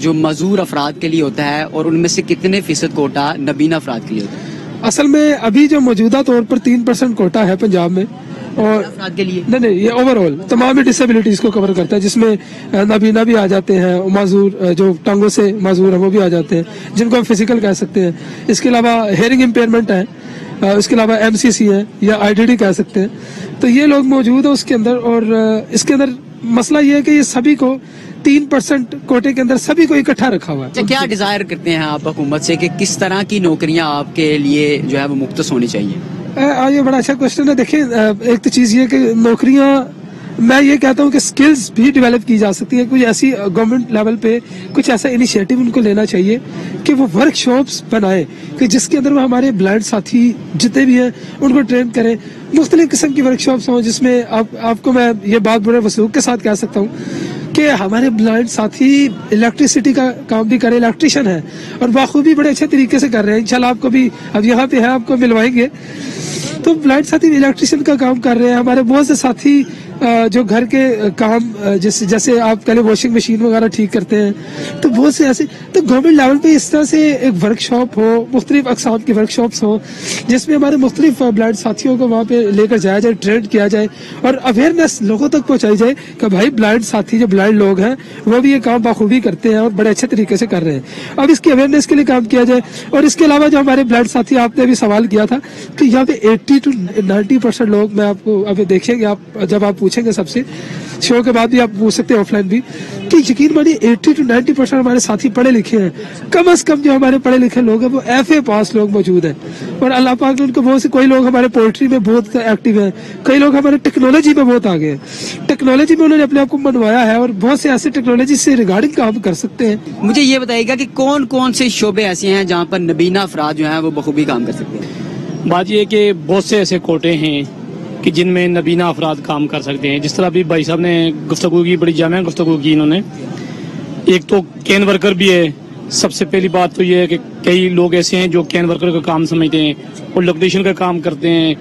جو معذور افراد کے لیے ہوتا ہے اور ان میں سے کتنے فیصد کوٹا نبینا افراد کے لیے ہوتا ہے؟ اصل میں ابھی جو موجودہ طور پر 3% کوٹا ہے پنجاب میں، اور افراد کے لیے نہیں یہ اوور آل تمام ڈسیبلٹیز کو کور کرتا ہے، جس میں نابینا بھی آ جاتے ہیں، معذور جو ٹانگوں سے معذور ہیں وہ بھی آ جاتے ہیں، جن کو ہم فزیکل کہہ سکتے ہیں. اس کے علاوہ ہیئرنگ امپیئرمنٹ ہے، اس کے علاوہ MCC ہے یا IDD کہہ سکتے ہیں. تو یہ لوگ موجود ہیں اس کے اندر. اور اس کے اندر مسئلہ یہ ہے کہ یہ سبھی کو 3% کوٹے کے اندر سبھی کو اکٹھا رکھا ہوا ہے. کیا ڈیزائر کرتے ہیں آپ حکومت سے کہ کس طرح کی نوکریاں آپ کے لیے جو ہے وہ مختص ہونی چاہیے؟ یہ بڑا اچھا کوشچن ہے. دیکھیں ایک تو چیز یہ کہ نوکریاں، میں یہ کہتا ہوں کہ سکلز بھی ڈیولپ کی جا سکتی ہیں. کچھ ایسی گورنمنٹ لیول پہ کچھ ایسا انیشیٹو ان کو لینا چاہیے کہ وہ ورک شاپس بنائے کہ جس کے اندر وہ ہمارے بلائنڈ ساتھی جتنے بھی ہیں ان کو ٹرین کریں. مختلف قسم کی ورک شاپس ہوں جس میں آپ کو میں یہ بات بڑے وثوق کے ساتھ کہہ سکتا ہوں کہ ہمارے بلائنڈ ساتھی الیکٹریسٹی کا کام بھی کرے، الیکٹریشین ہے اور بخوبی بڑے اچھے طریقے سے کر رہے ہیں. انشاءاللہ آپ کو بھی اب یہاں پہ ہے آپ کو ملوائیں گے. تو بلائنڈ ساتھی الیکٹریشین کا کام کر رہے ہیں. ہمارے بہت سے ساتھی جو گھر کے کام جیسے آپ پہلے واشنگ مشین وغیرہ ٹھیک کرتے ہیں، تو بہت سے ایسے. تو گورنمنٹ لیول پہ اس طرح سے ایک ورک شاپ ہو، مختلف اقسام کی ورک شاپس ہوں جس میں ہمارے مختلف بلائنڈ ساتھیوں کو وہاں پہ لے کر جایا جائے، ٹرین کیا جائے اور اویئرنیس لوگوں تک پہنچائی جائے کہ بھائی بلائنڈ ساتھی جو بلائنڈ لوگ ہیں وہ بھی یہ کام بخوبی کرتے ہیں اور بڑے اچھے طریقے سے کر رہے ہیں. اب اس کی اویئرنیس کے لیے کام کیا جائے. اور اس کے علاوہ جو ہمارے بلائنڈ ساتھی، آپ نے بھی سوال کیا تھا کہ یہاں پہ 80 to 90% لوگ، میں آپ کو اب دیکھیں گے، آپ جب آپ پوچھیں گے سب سے شو کے بعد بھی آپ پوچھ سکتے ہیں آف لائن بھی، کہ یقین مانیے 80 to 90% ہمارے ساتھی پڑھے لکھے ہیں. کم از کم جو ہمارے پڑھے لکھے لوگ ہیں وہ FA پاس لوگ موجود ہیں. اور اللہ پاک نے ان کو بہت سے، کوئی لوگ ہمارے پولٹری میں بہت ایکٹیو ہیں، کئی لوگ ہمارے ٹیکنالوجی میں بہت آگے ہیں. ٹیکنالوجی میں انہوں نے اپنے آپ کو منوایا ہے اور بہت سے ایسے ٹیکنالوجی سے ریگارڈنگ کام کر سکتے ہیں. مجھے یہ بتائیے گا کہ کون کون سے شعبے ایسے ہیں جہاں پر نبینا افراد جو ہیں وہ بخوبی کام کر سکتے ہیں؟ بات یہ ہے کہ بہت سے ایسے کوٹے ہیں کہ جن میں نبینا افراد کام کر سکتے ہیں. جس طرح ابھی بھائی صاحب نے گفتگو کی، بڑی جامع گفتگو کی انہوں نے. ایک تو کین ورکر بھی ہے. سب سے پہلی بات تو یہ ہے کہ کئی لوگ ایسے ہیں جو کین ورکر کا کام سمجھتے ہیں اور الیکٹریشین کا کام کرتے ہیں.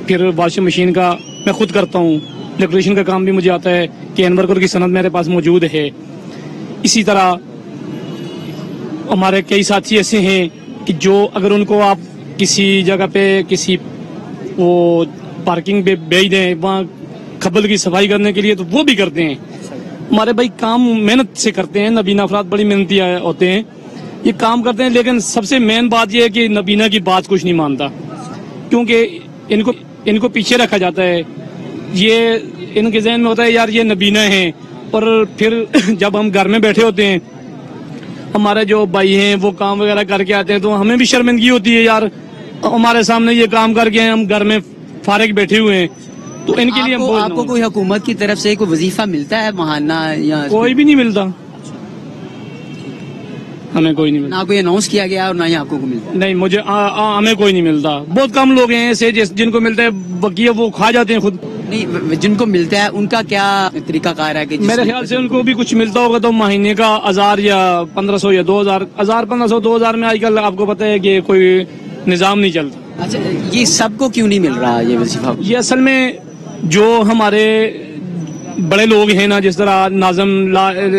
پھر واشنگ مشین کا میں خود کرتا ہوں، الیکٹریشین کا کام بھی مجھے آتا ہے، کین ورکر کی صنعت میرے پاس موجود ہے. اسی طرح ہمارے کئی ساتھی ایسے ہیں کہ جو اگر ان کو آپ کسی جگہ پہ کسی وہ پارکنگ پہ بھیج دیں وہاں کھبل کی صفائی کرنے کے لیے تو وہ بھی کرتے ہیں. ہمارے بھائی کام محنت سے کرتے ہیں. نبینا افراد بڑی محنتی ہوتے ہیں، یہ کام کرتے ہیں. لیکن سب سے مین بات یہ ہے کہ نبینا کی بات کچھ نہیں مانتا، کیونکہ ان کو پیچھے رکھا جاتا ہے. یہ ان کے ذہن میں ہوتا ہے یار یہ نبینا ہیں. اور پھر جب ہم گھر میں بیٹھے ہوتے ہیں، ہمارے جو بھائی ہیں وہ کام وغیرہ کر کے آتے ہیں تو ہمیں بھی شرمندگی ہوتی ہے، یار ہمارے سامنے یہ کام کر کے ہم گھر میں فارغ بیٹھے ہوئے ہیں. تو ان کے لیے آپ کو کوئی حکومت کی طرف سے کوئی وظیفہ ملتا ہے ماہانہ یا کوئی بھی نہیں ملتا؟ ہمیں کوئی نہیں ملتا. نہ کوئی اناؤنس کیا گیا اور نہ ہی آپ کو ملتا ہے؟ نہیں، مجھے ہمیں کوئی نہیں ملتا. بہت کم لوگ ہیں ایسے جن کو ملتا ہے، بقیہ وہ کھا جاتے ہیں خود. نہیں، جن کو ملتا ہے ان کا کیا طریقہ کار ہے؟ کہ میرے خیال سے ان کو بھی کچھ ملتا ہوگا تو مہینے کا 1000 یا 1500 یا 2000، 1500 2000 میں آج کل آپ کو پتہ ہے کہ کوئی نظام نہیں چلتا. اچھا، یہ سب کو کیوں نہیں مل رہا یہ وظیفہ؟ یہ اصل میں جو ہمارے بڑے لوگ ہیں نا، جس طرح ناظم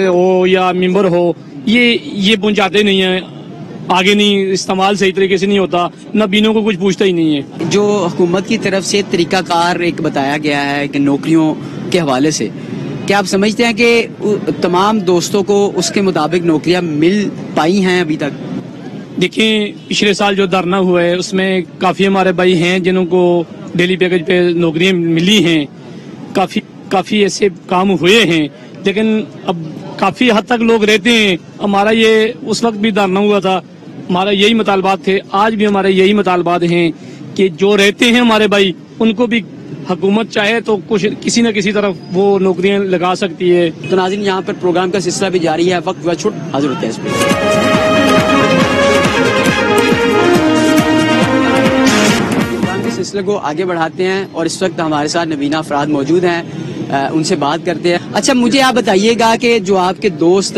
ہو یا ممبر ہو، یہ پہنچاتے نہیں ہیں آگے، نہیں استعمال صحیح طریقے سے نہیں ہوتا. نبینوں کو کچھ پوچھتا ہی نہیں ہے. جو حکومت کی طرف سے طریقہ کار ایک بتایا گیا ہے کہ نوکریوں کے حوالے سے، کیا آپ سمجھتے ہیں کہ تمام دوستوں کو اس کے مطابق نوکریاں مل پائی ہیں ابھی تک؟ دیکھیں، پچھلے سال جو دھرنا ہوا ہے اس میں کافی ہمارے بھائی ہیں جنہوں کو ڈیلی پیکج پہ نوکریاں ملی ہیں. کافی ایسے کام ہوئے ہیں، لیکن اب کافی حد تک لوگ رہتے ہیں. ہمارا یہ اس وقت بھی دھرنا ہوا تھا، ہمارا یہی مطالبات تھے، آج بھی ہمارے یہی مطالبات ہیں کہ جو رہتے ہیں ہمارے بھائی ان کو بھی حکومت چاہے تو کچھ کسی نہ کسی طرف وہ نوکریاں لگا سکتی ہے. تو ناظرین، یہاں پر پروگرام کا سلسلہ بھی جاری ہے. وقت و چھٹ حاضر ہوتے ہیں اس پہ. پروگرام کے سلسلے کو آگے بڑھاتے ہیں اور اس وقت ہمارے ساتھ نبینا افراد موجود ہیں، ان سے بات کرتے ہیں. اچھا، مجھے آپ بتائیے گا کہ جو آپ کے دوست،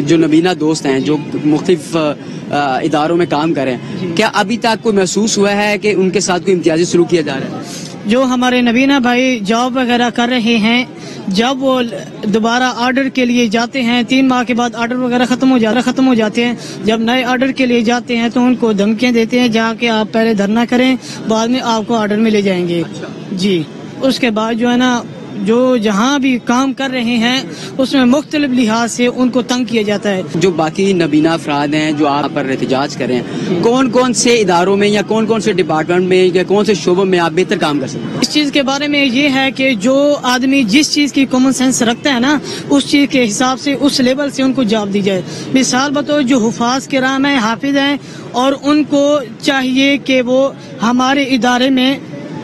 جو نبینا دوست ہیں جو مختلف اداروں میں کام کریں، کیا ابھی تک کوئی محسوس ہوا ہے کہ ان کے ساتھ کوئی امتیازی سلوک کیا جا رہا ہے؟ جو ہمارے نبینا بھائی جاب وغیرہ کر رہے ہیں جب وہ دوبارہ آرڈر کے لیے جاتے ہیں 3 ماہ کے بعد آرڈر وغیرہ ختم ہو جاتے ہیں، جب نئے آرڈر کے لیے جاتے ہیں تو ان کو دھمکیاں دیتے ہیں جا کے آپ پہلے دھرنا کریں، بعد میں آپ کو آرڈر میں لے جائیں گے جی۔ اس کے بعد جو ہے نا جو جہاں بھی کام کر رہے ہیں اس میں مختلف لحاظ سے ان کو تنگ کیا جاتا ہے۔ جو باقی نابینا افراد ہیں جو آپ پر احتجاج کر رہے ہیں، کون کون سے اداروں میں یا کون کون سے ڈپارٹمنٹ میں یا کون سے شعبوں میں آپ بہتر کام کر سکتے ہیں؟ اس چیز کے بارے میں یہ ہے کہ جو آدمی جس چیز کی کامن سینس رکھتا ہے نا، اس چیز کے حساب سے اس لیول سے ان کو جاب دی جائے۔ مثال بطور جو حفاظ کرام ہیں، حافظ ہیں، اور ان کو چاہیے کہ وہ ہمارے ادارے میں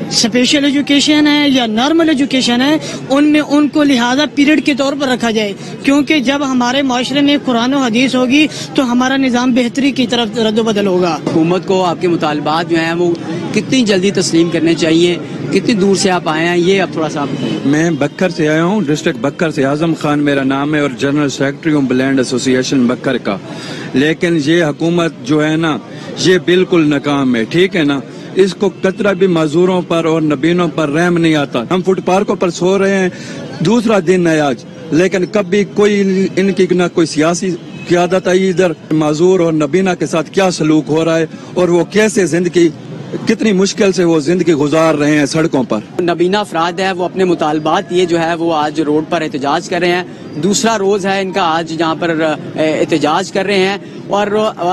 اسپیشل ایجوکیشن ہے یا نارمل ایجوکیشن ہے، ان میں ان کو لہذا پیریڈ کے طور پر رکھا جائے، کیونکہ جب ہمارے معاشرے میں قرآن و حدیث ہوگی تو ہمارا نظام بہتری کی طرف رد و بدل ہوگا۔ حکومت کو آپ کے مطالبات جو ہیں وہ کتنی جلدی تسلیم کرنے چاہیے؟ کتنی دور سے آپ آئے ہیں یہ اب تھوڑا سا آپ بتائیں۔ میں بکر سے آیا ہوں، ڈسٹرکٹ بکر سے، اعظم خان میرا نام ہے اور جنرل سیکرٹری ہوں بلینڈ ایسوسی ایشن بکر کا۔ لیکن یہ حکومت جو ہے نا یہ بالکل ناکام ہے، ٹھیک ہے نا۔ اس کو قطرہ بھی معذوروں پر اور نبینوں پر رحم نہیں آتا۔ ہم فٹ پارکوں پر سو رہے ہیں، دوسرا دن ہے آج، لیکن کبھی کوئی ان کی نہ کوئی سیاسی قیادت آئی ادھر۔ معذور اور نبینہ کے ساتھ کیا سلوک ہو رہا ہے اور وہ کیسے زندگی، کتنی مشکل سے وہ زندگی گزار رہے ہیں سڑکوں پر۔ نابینا افراد ہے وہ اپنے مطالبات یہ جو ہے وہ آج روڈ پر احتجاج کر رہے ہیں، دوسرا روز ہے ان کا آج جہاں پر احتجاج کر رہے ہیں، اور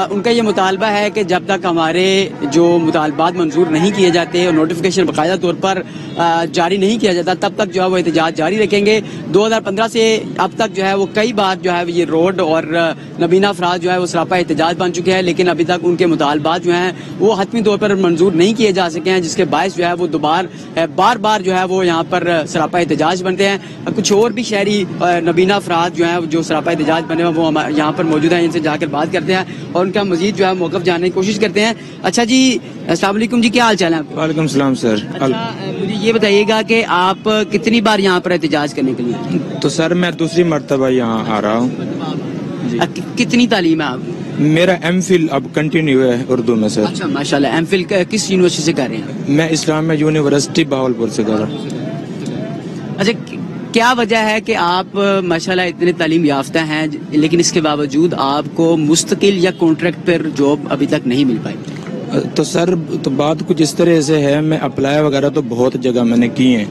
ان کا یہ مطالبہ ہے کہ جب تک ہمارے جو مطالبات منظور نہیں کیے جاتے اور نوٹیفیکیشن باقاعدہ طور پر جاری نہیں کیا جاتا تب تک جو ہے وہ احتجاج جاری رکھیں گے۔ 2015 سے اب تک جو ہے وہ کئی بار جو ہے یہ روڈ اور نابینا افراد جو ہے وہ سراپا احتجاج بن چکے ہیں، لیکن ابھی تک ان کے مطالبات جو ہیں وہ حتمی طور پر منظور نہیں کیے جا سکے ہیں، جس کے باعث جو ہے وہ بار بار جو ہے وہ یہاں پر سراپا احتجاج بنتے ہیں۔ کچھ اور بھی شہری نابینا افراد جو ہیں جو سراپا احتجاج بنے ہیں وہ یہاں پر موجود ہیں، ان سے جا کر بات کرتے ہیں اور ان کا مزید جو ہے موقف جاننے کی کوشش کرتے ہیں۔ اچھا جی، السلام علیکم جی، کیا حال چال ہے آپ؟ وعلیکم السلام سر۔ اچھا مجھے یہ بتائیے گا کہ آپ کتنی بار یہاں پر احتجاج کرنے کے لیے؟ تو سر میں دوسری مرتبہ یہاں آ رہا ہوں۔ کتنی تعلیم ہے آپ؟ میرا ایم فل اب کنٹینیو ہے اردو میں سر۔ اچھا ماشاءاللہ، ایم فل کس یونیورسٹی سے کر رہے ہیں؟ میں اسلامیہ یونیورسٹی بہاولپور سے کر رہا ہوں۔ اچھا کیا وجہ ہے کہ آپ ماشاءاللہ اتنے تعلیم یافتہ ہیں لیکن اس کے باوجود آپ کو مستقل یا کانٹریکٹ پر جاب ابھی تک نہیں مل پائی؟ تو سر تو بات کچھ اس طرح سے ہے، میں اپلائی وغیرہ تو بہت جگہ میں نے کی ہیں،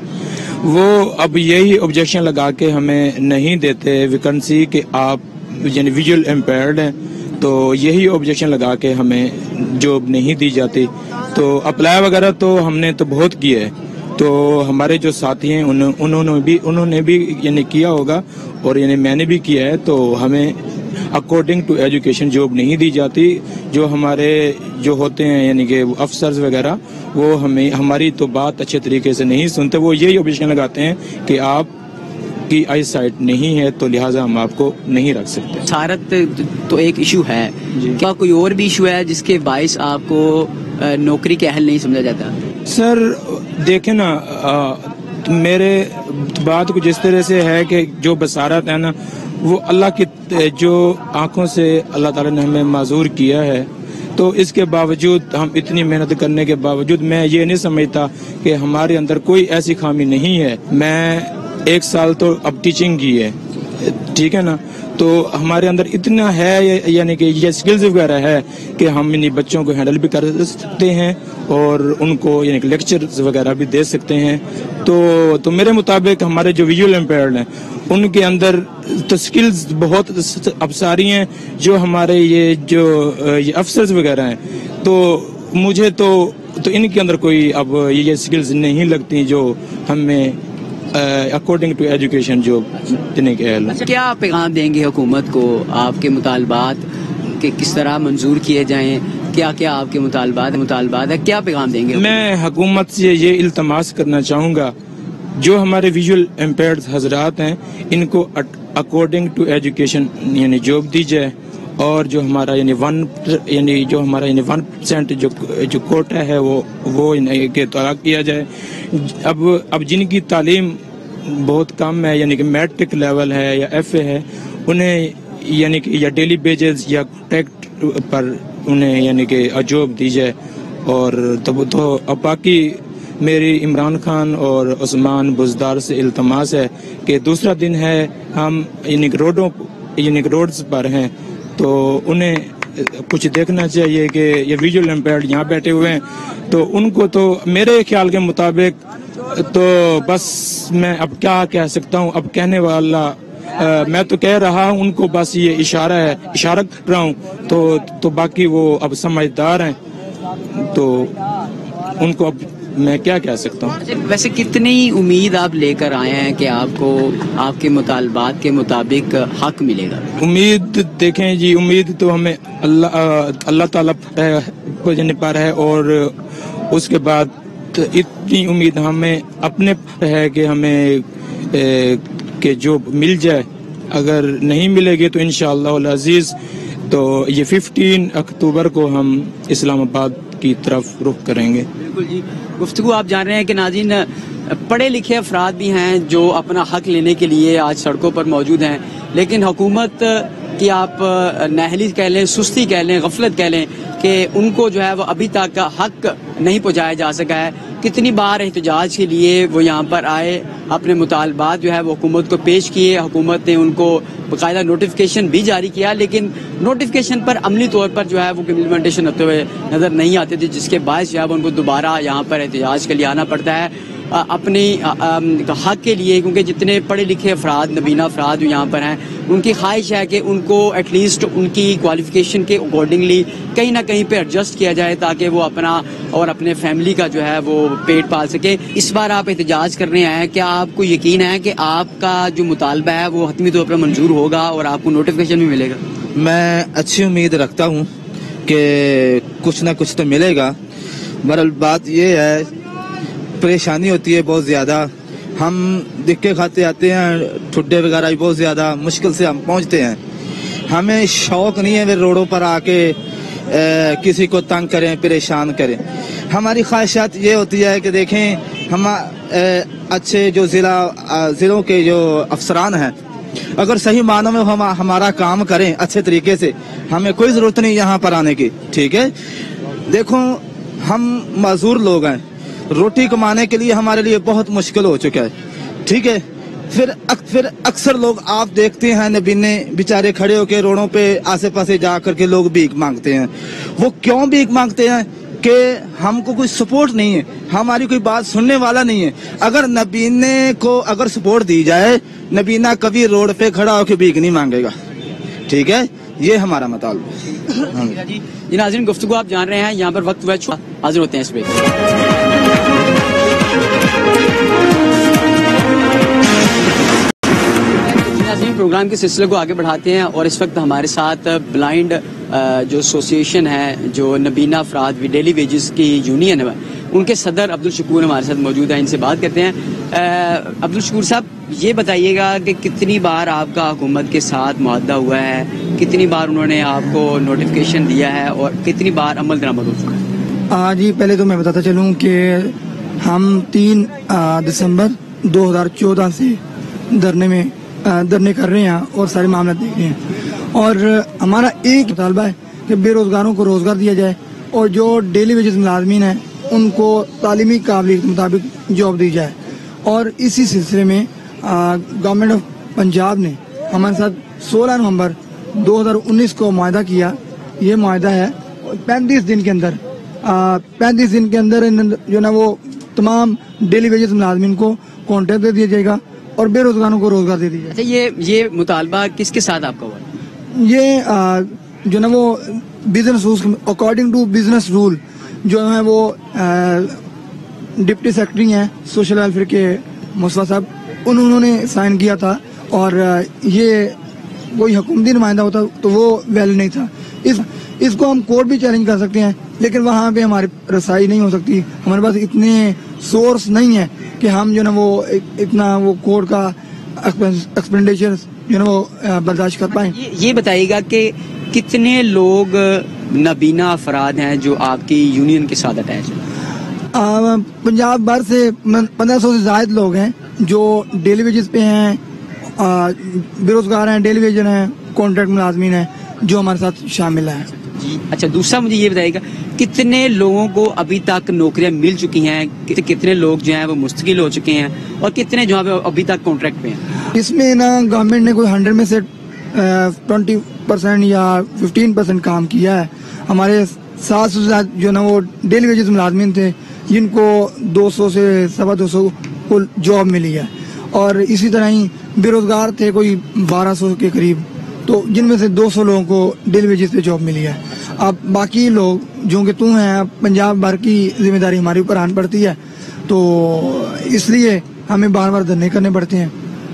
وہ اب یہی آبجیکشن لگا کے ہمیں نہیں دیتے ویکنسی کہ آپ یعنی ویژول امپیئرڈ ہیں، تو یہی آبجیکشن لگا کے ہمیں جاب نہیں دی جاتی۔ تو اپلائی وغیرہ تو ہم نے تو بہت کیا ہے، تو ہمارے جو ساتھی ہیں انہوں نے بھی یعنی کیا ہوگا اور یعنی میں نے بھی کیا ہے، تو ہمیں اکارڈنگ ٹو ایجوکیشن جاب نہیں دی جاتی۔ جو ہمارے جو ہوتے ہیں یعنی کہ افسرز وغیرہ وہ ہمیں ہماری تو بات اچھے طریقے سے نہیں سنتے، وہ یہی آبجیکشن لگاتے ہیں کہ آپ کی آئی سائٹ نہیں ہے تو لہٰذا ہم آپ کو نہیں رکھ سکتے۔ بصارت تو ایک ایشو ہے، کیا کوئی اور بھی ایشو ہے جس کے باعث آپ کو نوکری کے اہل نہیں سمجھا جاتا؟ سر دیکھیں نا، میرے بات کچھ اس طرح سے ہے کہ جو بصارت ہے نا وہ اللہ کی جو آنکھوں سے اللہ تعالیٰ نے ہمیں معذور کیا ہے، تو اس کے باوجود ہم اتنی محنت کرنے کے باوجود میں یہ نہیں سمجھتا کہ ہمارے اندر کوئی ایسی خامی نہیں ہے۔ میں 1 سال تو اب ٹیچنگ کی ہے، ٹھیک ہے نا، تو ہمارے اندر اتنا ہے یعنی کہ یہ سکلز وغیرہ ہے کہ ہم انہیں بچوں کو ہینڈل بھی کر سکتے ہیں اور ان کو یعنی کہ لیکچرز وغیرہ بھی دے سکتے ہیں۔ تو میرے مطابق ہمارے جو ویژول امپیئرڈ ہیں ان کے اندر تو سکلز بہت اب ساری ہیں، جو ہمارے یہ افسرز وغیرہ ہیں، تو مجھے تو ان کے اندر کوئی اب یہ سکلز نہیں لگتی جو ہمیں اکارڈنگ ٹو ایجوکیشن جو دینے کے اہل۔ کیا پیغام دیں گے حکومت کو؟ آپ کے مطالبات کہ کس طرح منظور کیے جائیں، کیا کیا آپ کے مطالبات ہے، کیا پیغام دیں گے؟ میں حکومت سے یہ التماس کرنا چاہوں گا، جو ہمارے ویژول امپیئرڈ حضرات ہیں ان کو اکارڈنگ ٹو ایجوکیشن یعنی جاب دی جائے، اور جو ہمارا یعنی 1% جو کوٹا ہے وہ کہ طلاق کیا جائے۔ اب جن کی تعلیم بہت کم ہے یعنی کہ میٹرک لیول ہے یا ایف اے ہے، انہیں یعنی کہ یا ڈیلی بیجز یا کانٹریکٹ پر انہیں یعنی کہ جاب دی جائے۔ اور تو اب باقی میری عمران خان اور عثمان بزدار سے التماس ہے کہ دوسرا دن ہے ہم یعنی روڈز پر ہیں تو انہیں کچھ دیکھنا چاہیے کہ یہ ویژول امپیئرڈ یہاں بیٹھے ہوئے ہیں تو ان کو تو میرے خیال کے مطابق تو بس میں اب کیا کہہ سکتا ہوں، اب کہنے والا میں تو کہہ رہا ہوں، ان کو بس یہ اشارہ کر رہا ہوں تو باقی وہ اب سمجھدار ہیں تو ان کو اب میں کیا کہہ سکتا ہوں۔ ویسے کتنی امید آپ لے کر آئے ہیں کہ آپ کو آپ کے مطالبات کے مطابق حق ملے گا؟ امید دیکھیں جی، امید تو ہمیں اللہ تعالیٰ پر ہے اور اس کے بعد اتنی امید ہمیں اپنے پر ہے کہ ہمیں کہ جو مل جائے، اگر نہیں ملے گی تو انشاءاللہ العزیز تو یہ 15 اکتوبر کو ہم اسلام آباد کی طرف رخ کریں گے۔ بالکل جی، گفتگو آپ جان رہے ہیں کہ ناظرین پڑھے لکھے افراد بھی ہیں جو اپنا حق لینے کے لیے آج سڑکوں پر موجود ہیں، لیکن حکومت کی آپ نااہلی کہہ لیں، سستی کہہ لیں، غفلت کہہ لیں کہ ان کو جو ہے وہ ابھی تک حق نہیں پہنچایا جا سکا ہے۔ کتنی بار احتجاج کے لیے وہ یہاں پر آئے، اپنے مطالبات جو ہے وہ حکومت کو پیش کیے، حکومت نے ان کو باقاعدہ نوٹیفیکیشن بھی جاری کیا، لیکن نوٹیفیکیشن پر عملی طور پر جو ہے وہ امپلیمنٹیشن ہوتے ہوئے نظر نہیں آتے تھے، جس کے باعث جو ہے ان کو دوبارہ یہاں پر احتجاج کے لیے آنا پڑتا ہے اپنی حق کے لیے، کیونکہ جتنے پڑھے لکھے افراد، نبینا افراد جو یہاں پر ہیں، ان کی خواہش ہے کہ ان کو ایٹ لیسٹ ان کی کوالیفیکیشن کے اکارڈنگلی کہیں نہ کہیں پہ ایڈجسٹ کیا جائے تاکہ وہ اپنا اور اپنے فیملی کا جو ہے وہ پیٹ پال سکیں۔ اس بار آپ احتجاج کرنے آئے ہیں، کیا آپ کو یقین ہے کہ آپ کا جو مطالبہ ہے وہ حتمی طور پر منظور ہوگا اور آپ کو نوٹیفیکیشن بھی ملے گا؟ میں اچھی امید رکھتا ہوں کہ کچھ نہ کچھ تو ملے گا، بہرحال بات یہ ہے پریشانی ہوتی ہے بہت زیادہ، ہم دکے کھاتے آتے ہیں، ٹھڈے وغیرہ بھی بہت زیادہ مشکل سے ہم پہنچتے ہیں، ہمیں شوق نہیں ہے روڈوں پر آ کے کسی کو تنگ کریں، پریشان کریں۔ ہماری خواہشات یہ ہوتی ہے کہ دیکھیں ہم اچھے جو ضلعوں کے جو افسران ہیں اگر صحیح معنوں میں ہمارا کام کریں اچھے طریقے سے، ہمیں کوئی ضرورت نہیں یہاں پر آنے کی، ٹھیک ہے۔ دیکھو ہم معذور لوگ ہیں، روٹی کمانے کے لیے ہمارے لیے بہت مشکل ہو چکا ہے، ٹھیک ہے۔ پھر اکثر لوگ آپ دیکھتے ہیں نبینے بیچارے کھڑے ہو کے روڈوں پہ آسے پاسے جا کر کے لوگ بھیک مانگتے ہیں۔ وہ کیوں بھیک مانگتے ہیں؟ کہ ہم کو کوئی سپورٹ نہیں ہے، ہماری کوئی بات سننے والا نہیں ہے۔ اگر نبینے کو اگر سپورٹ دی جائے، نبینا کبھی روڈ پہ کھڑا ہو کے بھیک نہیں مانگے گا، ٹھیک ہے۔ یہ ہمارا مطالبہ ہے۔ جی ناظرین، گفتگو آپ جان رہے ہیں، یہاں پر وقت ہوا ہے، حاضر ہوتے ہیں اس پہ۔ پروگرام کے سلسلے کو آگے بڑھاتے ہیں اور اس وقت ہمارے ساتھ بلائنڈ جو ایسوسیشن ہے، جو نبینا افراد ڈیلی ویجز کی یونین ہے، ان کے صدر عبدالشکور ہمارے ساتھ موجود ہیں، ان سے بات کرتے ہیں۔ عبدالشکور صاحب، یہ بتائیے گا کہ کتنی بار آپ کا حکومت کے ساتھ معاہدہ ہوا ہے، کتنی بار انہوں نے آپ کو نوٹیفیکیشن دیا ہے اور کتنی بار عمل درآمد ہو چکا ہے؟ جی پہلے تو میں بتاتا چلوں کہ ہم 3 دسمبر 2014 سے دھرنے کر رہے ہیں اور سارے معاملات دیکھ رہے ہیں، اور ہمارا ایک مطالبہ ہے کہ بے روزگاروں کو روزگار دیا جائے اور جو ڈیلی ویجز ملازمین ہیں ان کو تعلیمی قابلیت کے مطابق جاب دی جائے۔ اور اسی سلسلے میں گورنمنٹ آف پنجاب نے ہمارے ساتھ 16 نومبر 2019 کو معاہدہ کیا۔ یہ معاہدہ ہے 35 دن کے اندر جو نا وہ تمام ڈیلی ویجز ملازمین کو کانٹریکٹ دے دیا جائے گا اور بے روزگاروں کو روزگار دے دیا جائے۔ اچھا، یہ مطالبہ کس کے ساتھ آپ کا ہوا ہے؟ یہ جو نا وہ business rule, according to business rule, جو ہے وہ ڈپٹی سیکرٹری ہیں سوشل ویلفیئر کے مصطفیٰ صاحب، انہوں نے سائن کیا تھا، اور یہ کوئی حکومتی نمائندہ ہوتا تو وہ ویلڈ نہیں تھا۔ اس کو ہم کورٹ بھی چیلنج کر سکتے ہیں، لیکن وہاں پہ ہماری رسائی نہیں ہو سکتی، ہمارے پاس اتنے سورس نہیں ہے کہ ہم جو نا وہ اتنا وہ کورٹ کا ایکسپینڈیچر جو نا وہ برداشت کر پائیں۔ یہ بتائیے گا کہ کتنے لوگ نبینا افراد ہیں جو آپ کی یونین کے ساتھ اٹیچ ہیں؟ پنجاب بھر سے 1500 سے زائد لوگ ہیں جو ڈیلی ویجز پہ ہیں، بے روزگار ہیں، ڈیلی ویجر ہیں، کانٹریکٹ ملازمین ہیں جو ہمارے ساتھ شامل ہیں۔ جی اچھا، دوسرا مجھے یہ بتائیے گا کتنے لوگوں کو ابھی تک نوکریاں مل چکی ہیں، کتنے لوگ جو ہیں وہ مستقل ہو چکے ہیں، اور کتنے جو ہیں ابھی تک کانٹریکٹ پہ ہیں؟ اس میں نا گورنمنٹ نے کوئی 100 میں سے 20% یا 15% کام کیا ہے. ہمارے 700 سے زیادہ جو نا وہ ڈیلی ویجز ملازمین تھے جن کو 200 سے 250 کو جاب ملی ہے، اور اسی طرح ہی بے روزگار تھے کوئی 1200 کے قریب، تو جن میں سے 200 لوگوں کو ڈیلی ویجز پہ جاب ملی ہے. اب باقی لوگ جو کہ تو ہیں، پنجاب بھر کی ذمہ داری ہمارے اوپر آن پڑتی ہے، تو اس لیے ہمیں بار بار دھرنے کرنے پڑتے ہیں،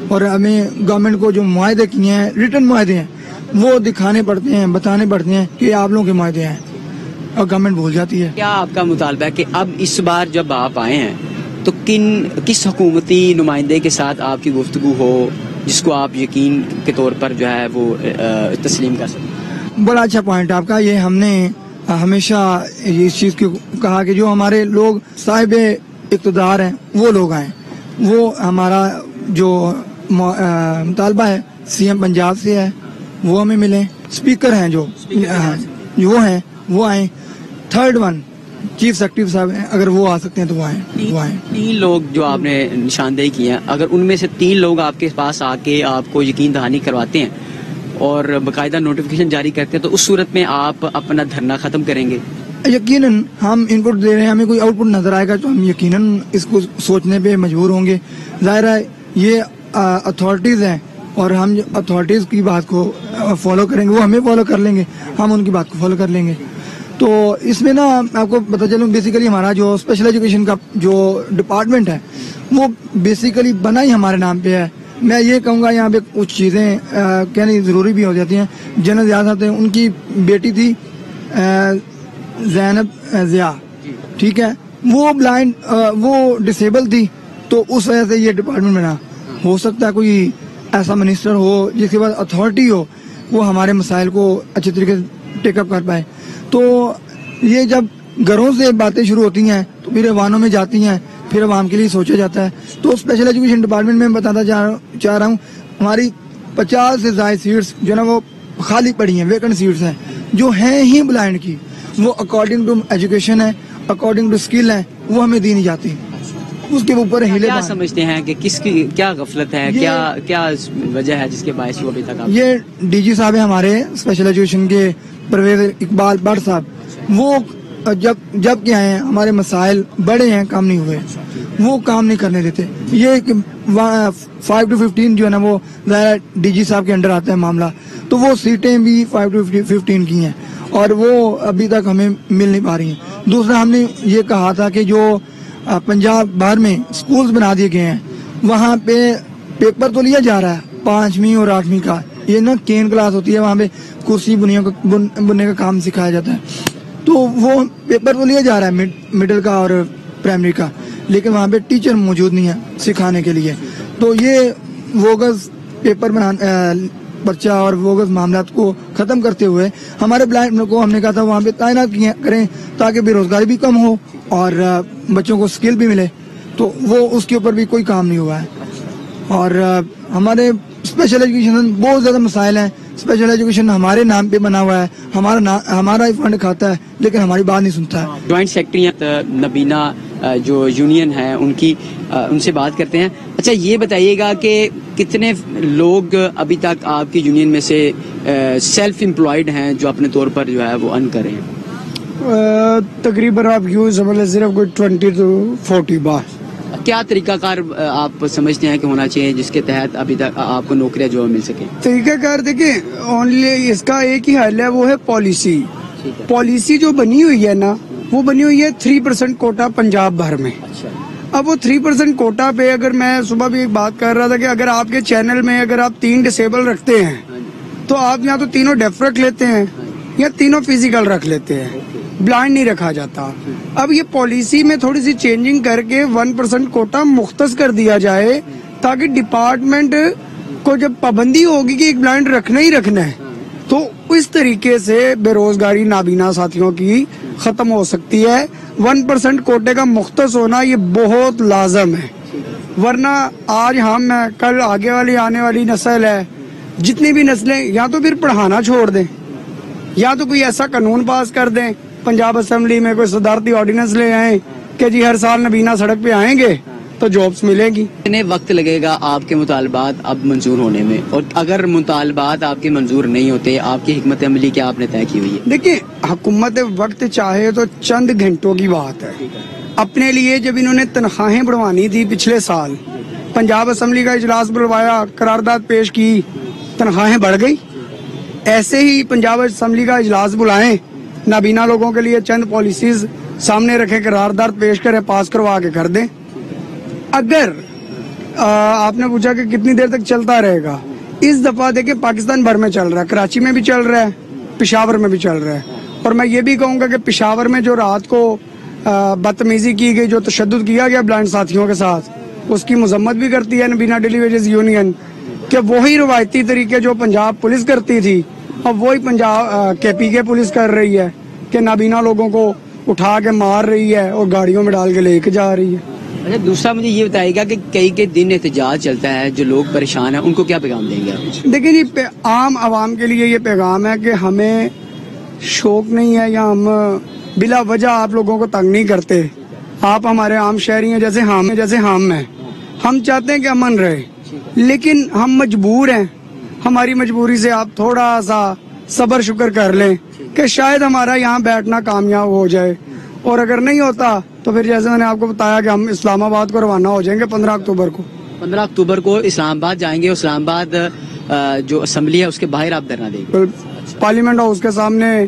اور ہمیں گورنمنٹ کو جو معاہدے کیے ہیں، ریٹن معاہدے ہیں، وہ دکھانے پڑتے ہیں، بتانے پڑتے ہیں کہ آپ لوگوں کے معاہدے ہیں، اور گورنمنٹ بھول جاتی ہے. کیا آپ کا مطالبہ ہے کہ اب اس بار جب آپ آئے ہیں تو کس حکومتی نمائندے کے ساتھ آپ کی گفتگو ہو جس کو آپ یقین کے طور پر جو ہے وہ تسلیم کر سکیں؟ بڑا اچھا پوائنٹ آپ کا. یہ ہم نے ہمیشہ اس چیز کو کہا کہ جو ہمارے لوگ صاحب اقتدار ہیں وہ لوگ آئیں. وہ ہمارا جو مطالبہ ہے CM پنجاب سے ہے، وہ ہمیں ملیں. اسپیکر ہیں جو ہیں وہ آئیں. تھرڈ ون چیف سیکرٹری صاحب ہیں، اگر وہ آ سکتے ہیں تو وہ آئیں. 3 لوگ جو آپ نے نشاندہی کی ہیں، اگر ان میں سے 3 لوگ آپ کے پاس آ کے آپ کو یقین دہانی کرواتے ہیں اور باقاعدہ نوٹیفیکیشن جاری کرتے ہیں، تو اس صورت میں آپ اپنا دھرنا ختم کریں گے؟ یقیناً ہم ان پٹ دے رہے ہیں، ہمیں کوئی آؤٹ پٹ نظر آئے گا تو ہم یقیناً اس کو سوچنے پہ مجبور ہوں گے. ظاہر ہے یہ اتھارٹیز ہیں، اور ہم اتھارٹیز کی بات کو فالو کریں گے، وہ ہمیں فالو کر لیں گے، ہم ان کی بات کو فالو کر لیں گے. تو اس میں نا آپ کو بتا چلوں، بیسیکلی ہمارا جو اسپیشل ایجوکیشن کا جو ڈپارٹمنٹ ہے وہ بیسیکلی بنا ہی ہمارے نام پہ ہے. میں یہ کہوں گا یہاں پہ کچھ چیزیں کہنی ضروری بھی ہو جاتی ہیں. جنرل ضیاء صاحب تھے، ان کی بیٹی تھی زینب ضیاء، ٹھیک ہے، وہ بلائنڈ، وہ ڈسیبل تھی، تو اس وجہ سے یہ ڈپارٹمنٹ بنا. ہو سکتا ہے کوئی ایسا منسٹر ہو جس کے بعد اتھارٹی ہو، وہ ہمارے مسائل کو اچھے طریقے سے ٹیک اپ کر پائے. تو یہ جب گھروں سے باتیں شروع ہوتی ہیں تو پھر عواموں میں جاتی ہیں، پھر عوام کے لیے سوچا جاتا ہے. تو اسپیشل ایجوکیشن ڈپارٹمنٹ میں بتانا چاہ رہا ہوں، ہماری 50 سے زائد سیٹس جو نا وہ خالی پڑی ہیں، ویکنٹ سیٹس ہیں جو ہیں ہی بلائنڈ کی. وہ اکارڈنگ ٹو ایجوکیشن ہے، اکارڈنگ ٹو اسکل ہے، وہ ہمیں دی نہیں جاتی. اس کے اوپر کیا سمجھتے ہیں کہ کس کی کیا غفلت ہے، کیا وجہ ہے جس کے باعث وہ ابھی تک؟ یہ DG صاحب ہیں ہمارے اسپیشل ایجوکیشن کے، پرویز اقبال بٹ صاحب. وہ جب کہ آئے ہیں، ہمارے مسائل بڑے ہیں، کام نہیں ہوئے، وہ کام نہیں کرنے دیتے. یہ 5 to 15 جو ہے نا وہ DG صاحب کے انڈر آتا ہے معاملہ، تو وہ سیٹیں بھی 5 to 15 کی ہیں، اور وہ ابھی تک ہمیں مل نہیں پا رہی ہیں. دوسرا ہم نے یہ کہا تھا کہ جو پنجاب بھر میں سکولز بنا دیے گئے ہیں، وہاں پہ پیپر تو لیا جا رہا ہے 5ویں اور 8ویں کا. یہ نا کین کلاس ہوتی ہے، وہاں پہ کرسی بننے کا کام سکھایا جاتا ہے. تو وہ پیپر تو لیا جا رہا ہے مڈل کا اور پرائمری کا، لیکن وہاں پہ ٹیچر موجود نہیں ہے سکھانے کے لیے. تو یہ ووگز پیپر پرچہ اور ووگز معاملات کو ختم کرتے ہوئے ہمارے بلائنڈ کو ہم نے کہا تھا وہاں پہ تعینات کریں تاکہ بے روزگاری بھی کم ہو اور بچوں کو اسکل بھی ملے. تو وہ اس کے اوپر بھی کوئی کام نہیں ہوا ہے. اور ہمارے اسپیشل ایجوکیشن بہت زیادہ مسائل ہیں. اسپیشل ایجوکیشن ہمارے نام پہ بنا ہوا ہے، ہمارا ہی فنڈ کھاتا ہے، لیکن ہماری بات نہیں سنتا ہے. جوائنٹ سیکرٹری نبینہ جو یونین ہے ان سے بات کرتے ہیں. اچھا یہ بتائیے گا کہ کتنے لوگ ابھی تک آپ کی یونین میں سے سیلف امپلائڈ ہیں جو اپنے طور پر جو ہے وہ ارن کریں؟ تقریباً آپ یوں سمجھ لیں صرف کوئی 20 to 40 بار. کیا طریقہ کار آپ سمجھتے ہیں کہ ہونا چاہیے جس کے تحت ابھی تک آپ کو نوکریاں جو مل سکیں؟ طریقہ کار دیکھیں، اونلی اس کا ایک ہی حل ہے، وہ ہے پالیسی. پالیسی جو بنی ہوئی ہے نا، وہ بنی ہوئی ہے 3% کوٹا پنجاب بھر میں. اب وہ 3% کوٹا پہ اگر میں صبح بھی ایک بات کر رہا تھا کہ اگر آپ کے چینل میں اگر آپ 3 ڈسیبل رکھتے ہیں تو آپ یا تو تینوں ڈیف رکھ لیتے ہیں یا تینوں فزیکل رکھ لیتے ہیں، بلائنڈ نہیں رکھا جاتا. اب یہ پالیسی میں تھوڑی سی چینجنگ کر کے 1% کوٹا مختص کر دیا جائے تاکہ ڈپارٹمنٹ کو جب پابندی ہوگی کہ ایک بلائنڈ رکھنا ہی رکھنا ہے تو اس طریقے سے بے روزگاری نابینا ساتھیوں کی ختم ہو سکتی ہے. 1% کوٹے کا مختص ہونا یہ بہت لازم ہے، ورنہ آج ہم ہیں، کل آگے والی آنے والی نسل ہے، جتنی بھی نسلیں یا تو پھر پڑھانا چھوڑ دیں یا تو کوئی ایسا قانون پاس کر دیں, پنجاب اسمبلی میں کوئی صدارتی آرڈیننس لے آئیں کہ جی ہر سال نبینا سڑک پہ آئیں گے تو جابس ملے گی. کتنے وقت لگے گا آپ کے مطالبات اب منظور ہونے میں, اور اگر مطالبات آپ کے منظور نہیں ہوتے, آپ کی حکمت عملی کیا آپ نے طے کی ہوئی ہے؟ دیکھیں, حکومت وقت چاہے تو چند گھنٹوں کی بات ہے. اپنے لیے جب انہوں نے تنخواہیں بڑھوانی تھی پچھلے سال, پنجاب اسمبلی کا اجلاس بلوایا, قرارداد پیش کی, تنخواہیں بڑھ گئی. ایسے ہی پنجاب اسمبلی کا اجلاس بلائیں, نابینا لوگوں کے لیے چند پالیسیز سامنے رکھے, قرارداد پیش کریں, پاس کروا کے کر دیں. اگر آپ نے پوچھا کہ کتنی دیر تک چلتا رہے گا, اس دفعہ دیکھیں پاکستان بھر میں چل رہا ہے, کراچی میں بھی چل رہا ہے, پشاور میں بھی چل رہا ہے. اور میں یہ بھی کہوں گا کہ پشاور میں جو رات کو بدتمیزی کی گئی, جو تشدد کیا گیا بلائنڈ ساتھیوں کے ساتھ, اس کی مذمت بھی کرتی ہے نبینا ڈیلی ویجز یونین کہ وہی روایتی طریقے جو پنجاب پولیس کرتی تھی اب وہی پنجاب کے پی کے پولیس کر رہی ہے کہ نابینا لوگوں کو اٹھا کے مار رہی ہے اور گاڑیوں میں ڈال کے لے کے جا رہی ہے. اچھا, دوسرا مجھے یہ بتائے گا کہ کئی دن احتجاج چلتا ہے, جو لوگ پریشان ہیں ان کو کیا پیغام دیں گے آپ؟ دیکھیں جی, عام عوام کے لیے یہ پیغام ہے کہ ہمیں شوق نہیں ہے یا ہم بلا وجہ آپ لوگوں کو تنگ نہیں کرتے. آپ ہمارے عام شہری ہیں جیسے ہم ہیں. ہم چاہتے ہیں کہ امن رہے, لیکن ہم مجبور ہیں. ہماری مجبوری سے آپ تھوڑا سا صبر شکر کر لیں کہ شاید ہمارا یہاں بیٹھنا کامیاب ہو جائے, اور اگر نہیں ہوتا تو پھر جیسے میں نے آپ کو بتایا کہ ہم اسلام آباد کو روانہ ہو جائیں گے 15 اکتوبر کو. 15 اکتوبر کو اسلام آباد جائیں گے. اسلام آباد جو اسمبلی ہے اس کے باہر آپ دھرنا دیں گے, پارلیمنٹ ہاؤس کے سامنے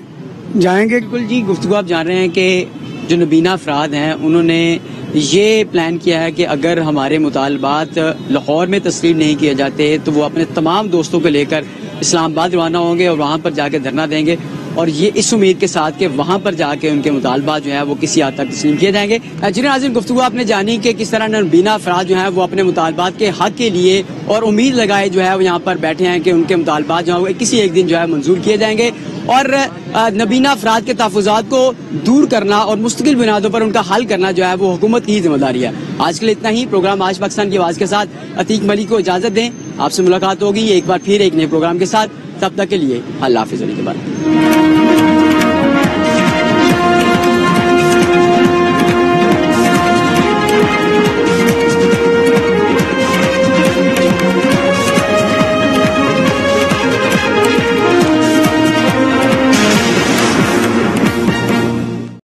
جائیں گے. بالکل جی, گفتگو آپ جان رہے ہیں کہ جو نبینا افراد ہیں انہوں نے یہ پلان کیا ہے کہ اگر ہمارے مطالبات لاہور میں تسلیم نہیں کیے جاتے تو وہ اپنے تمام دوستوں کو لے کر اسلام آباد روانہ ہوں گے اور وہاں پر جا کے دھرنا دیں گے, اور یہ اس امید کے ساتھ کہ وہاں پر جا کے ان کے مطالبات جو ہیں وہ کسی حد تک تسلیم کیے جائیں گے. جنہیں ناظرین, گفتگو آپ نے جانی کہ کس طرح نبینا افراد جو ہیں وہ اپنے مطالبات کے حق کے لیے اور امید لگائے جو ہے وہ یہاں پر بیٹھے ہیں کہ ان کے مطالبات جو ہیں وہ کسی ایک دن جو ہے منظور کیے جائیں گے, اور نبینا افراد کے تحفظات کو دور کرنا اور مستقل بنیادوں پر ان کا حل کرنا جو ہے وہ حکومت کی ہی ذمہ داری ہے. آج کے لیے اتنا ہی. پروگرام آج پاکستان کی آواز کے ساتھ عتیق ملک کو اجازت دیں. آپ سے ملاقات ہوگی ایک بار پھر ایک نئے پروگرام کے ساتھ. تب تک کے لیے اللہ حافظ.